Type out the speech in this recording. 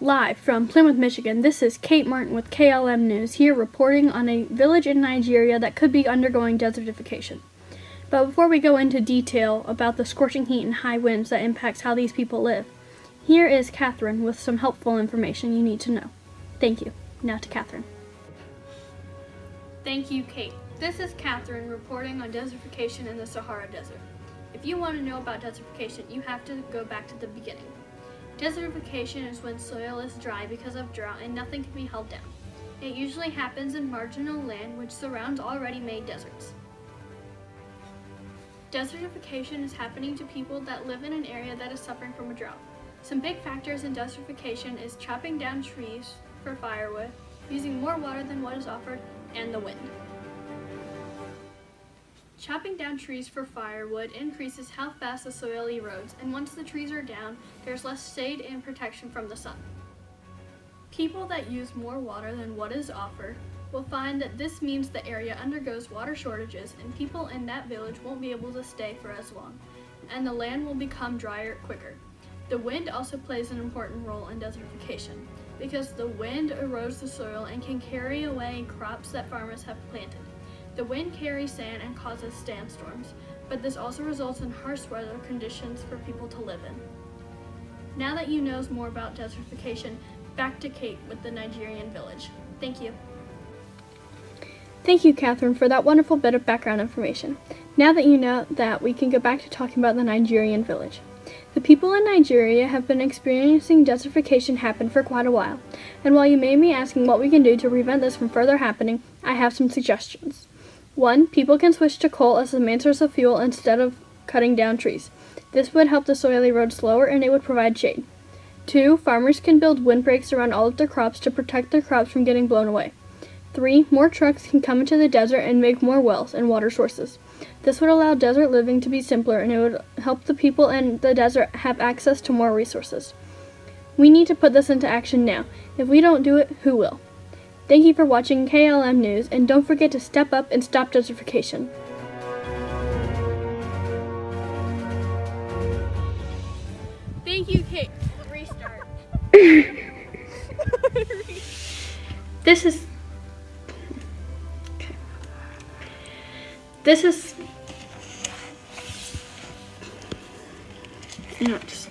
Live from Plymouth, Michigan, this is Kate Martin with KLM News, here reporting on a village in Nigeria that could be undergoing desertification. But before we go into detail about the scorching heat and high winds that impacts how these people live, here is Catherine with some helpful information you need to know. Thank you. Now to Catherine. Thank you, Kate. This is Catherine reporting on desertification in the Sahara Desert. If you want to know about desertification, you have to go back to the beginning. Desertification is when soil is dry because of drought and nothing can be held down. It usually happens in marginal land which surrounds already made deserts. Desertification is happening to people that live in an area that is suffering from a drought. Some big factors in desertification is chopping down trees for firewood, using more water than what is offered, and the wind. Chopping down trees for firewood increases how fast the soil erodes, and once the trees are down, there's less shade and protection from the sun. People that use more water than what is offered will find that this means the area undergoes water shortages and people in that village won't be able to stay for as long, and the land will become drier quicker. The wind also plays an important role in desertification, because the wind erodes the soil and can carry away crops that farmers have planted. The wind carries sand and causes sandstorms, but this also results in harsh weather conditions for people to live in. Now that you know more about desertification, back to Kate with the Nigerian village. Thank you. Thank you, Catherine, for that wonderful bit of background information. Now that you know that, we can go back to talking about the Nigerian village. The people in Nigeria have been experiencing desertification happen for quite a while, and while you may be asking what we can do to prevent this from further happening, I have some suggestions. 1. People can switch to coal as the main source of fuel instead of cutting down trees. This would help the soil erode slower and it would provide shade. 2. Farmers can build windbreaks around all of their crops to protect their crops from getting blown away. 3. More trucks can come into the desert and make more wells and water sources. This would allow desert living to be simpler and it would help the people in the desert have access to more resources. We need to put this into action now. If we don't do it, who will? Thank you for watching KLM News, and don't forget to step up and stop desertification. Thank you, Kate. Restart. This is... Okay. This is... You know, just...